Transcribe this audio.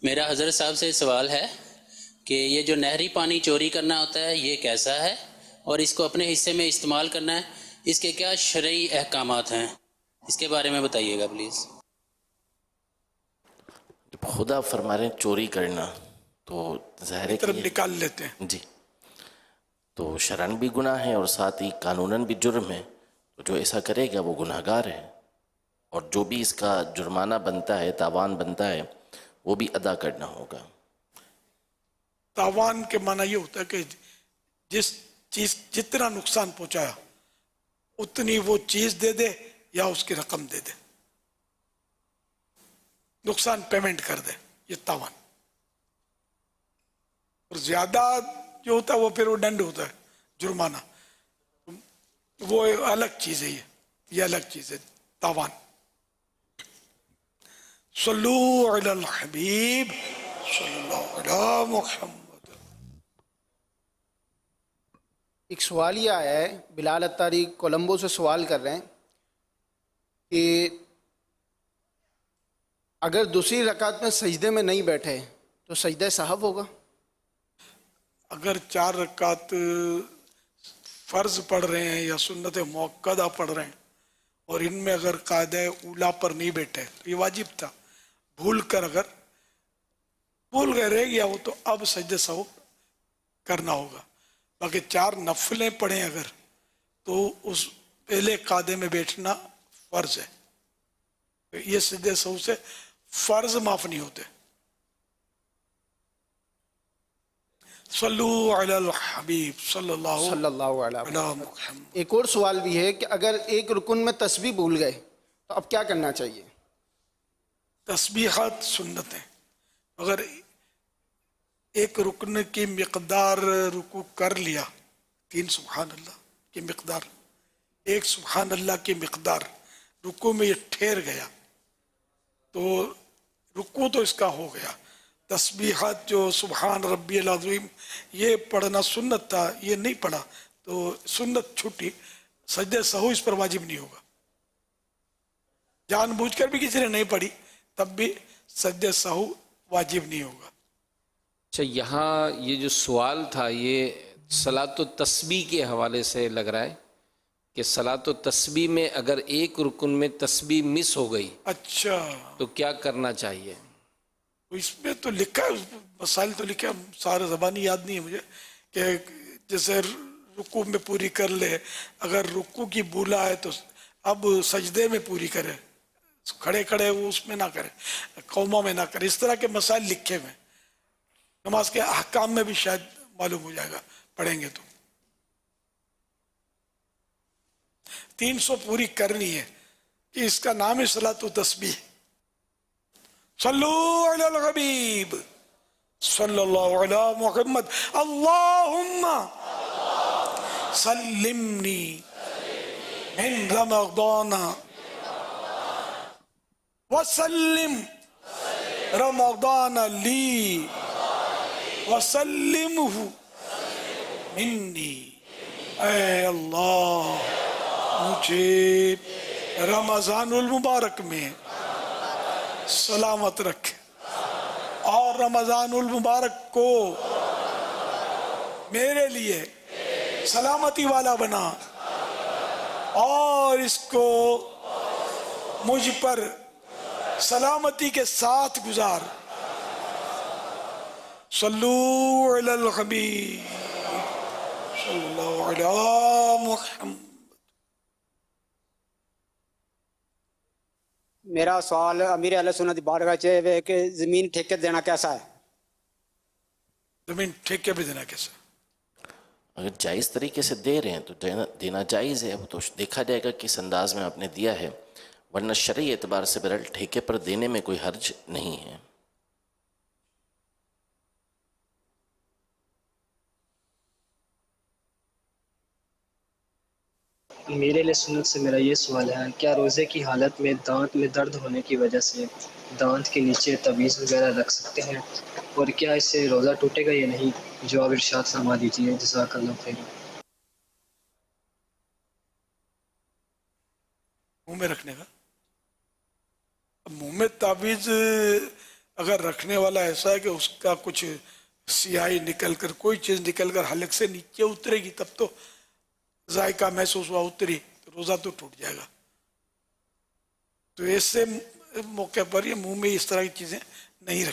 میرا حضرت صاحب سے سوال ہے کہ یہ جو نہری پانی چوری کرنا ہوتا ہے یہ کیسا ہے، اور اس کو اپنے حصے میں استعمال کرنا ہے، اس کے کیا شرعی احکامات ہیں، اس کے بارے میں بتائیے گا پلیز۔ خدا فرما رہے ہیں چوری کرنا تو ظاہر ہے کہ طرف نکال لیتے ہیں۔ جی تو شرعاً بھی گناہ ہے اور ساتھ ہی قانوناً بھی جرم ہے، تو جو ایسا کرے گا وہ گناہ گار ہے، اور جو بھی اس کا جرمانہ بنتا ہے، تاوان بنتا ہے، وہ بھی ادا کرنا ہوگا۔ تاوان کے معنی یہ ہوتا ہے کہ جس چیز جتنا نقصان پہنچایا اتنی وہ چیز دے دے یا اس کی رقم دے دے، نقصان پیمنٹ کر دے، یہ تاوان۔ اور زیادہ جو ہوتا ہے وہ پھر وہ ڈنڈ ہوتا ہے، جرمانہ، وہ الگ چیز ہے، یہ الگ چیز ہے تاوان۔ صلو علی الحبیب صلی اللہ علی محمد۔ ایک سوال یہ آیا ہے، بلال اتاری کولمبو سے سوال کر رہے ہیں کہ اگر دوسری رکعت میں سجدے میں نہیں بیٹھے تو سجدہ سہو ہوگا؟ اگر 4 رکعت فرض پڑھ رہے ہیں یا سنت موقدہ پڑھ رہے ہیں اور ان میں اگر قاعدہ اولا پر نہیں بیٹھے، یہ واجب تھا، بھول کر اگر بھول گئے رہ گیا وہ، تو اب سجدہ سہو کرنا ہوگا۔ باقی 4 نفلیں پڑھیں اگر، تو اس پہلے قاعدے میں بیٹھنا فرض ہے، یہ سجدہ سہو سے فرض معاف نہیں ہوتے۔ صلو علی الحبیب صلی اللہ علیہ علی محمد۔ ایک اور سوال بھی ہے کہ اگر ایک رکن میں تسبیح بھول گئے تو اب کیا کرنا چاہیے؟ تسبیحات سنت ہیں، اگر ایک رکن کی مقدار رکوع کر لیا، 3 سبحان اللہ کی مقدار، 1 سبحان اللہ کی مقدار رکوع میں یہ ٹھہر گیا تو رکوع تو اس کا ہو گیا۔ تسبیحات جو سبحان ربی العظیم یہ پڑھنا سنت تھا، یہ نہیں پڑھا تو سنت چھوٹی، سجدہ سہو اس پر واجب نہیں ہوگا۔ جان بوجھ کر بھی کسی نے نہیں پڑھی تب بھی سجدہ سہو واجب نہیں ہوگا۔ اچھا، یہاں یہ جو سوال تھا یہ صلاۃ و تسبیح کے حوالے سے لگ رہا ہے کہ صلاۃ و تسبیح میں اگر ایک رکن میں تسبیح مس ہو گئی اچھا، تو کیا کرنا چاہیے؟ اس میں تو لکھا ہے، مسائل تو لکھا ہے، سارے زبانی یاد نہیں ہے مجھے، کہ جیسے رکوع میں پوری کر لے، اگر رکوع کی بھولا ہے تو اب سجدے میں پوری کرے، کھڑے کھڑے وہ اس میں نہ کرے، قوموں میں نہ کرے، اس طرح کے مسائل لکھے ہوئے ہیں۔ نماز کے احکام میں بھی شاید معلوم ہو جائے گا پڑھیں گے تو۔ 300 پوری کرنی ہے، کہ اس کا نام ہے صلاۃ و تسبیح۔ صلو علی الحبیب صلی اللہ علی محمد۔ اللہم سلمنی من رمضان وسلم رمضان لی وسلمہ منی۔ اے اللہ مجھے رمضان المبارک میں سلامت رکھ، اور رمضان المبارک کو میرے لیے سلامتی والا بنا، اور اس کو مجھ پر سلامتی کے ساتھ گزار۔ صلو علی الحبیب صلی اللہ علی محمد۔ میرا سوال امیر اہل سنت بارگاہ چ ہے کہ زمین ٹھیکے دینا کیسا ہے؟ زمین ٹھیکے پہ دینا کیسا؟ اگر جائز طریقے سے دے رہے ہیں تو دینا جائز ہے، وہ تو دیکھا جائے گا کس انداز میں آپ نے دیا ہے، ورنہ شرعی اعتبار سے بہرحال ٹھیکے پر دینے میں کوئی حرج نہیں ہے۔ میرے لیے سنت سے میرا یہ سوال ہے، کیا روزے کی حالت میں دانت میں درد ہونے کی وجہ سے دانت کے نیچے تعویذ وغیرہ رکھ سکتے ہیں، اور کیا اس سے روزہ ٹوٹے گا یا نہیں؟ جواب ارشاد فرما دیجیے، جزاک اللہ خیر۔ منہ میں رکھنے کا، اب منہ میں تعویذ اگر رکھنے والا ایسا ہے کہ اس کا کچھ سیاہی نکل کر کوئی چیز نکل کر حلق سے نیچے اترے گی تب تو ذائقہ محسوس ہوا اتری تو روزہ تو ٹوٹ جائے گا. تو ایسے موقع پر یہ منہ میں اس طرح کی چیزیں نہیں رکھ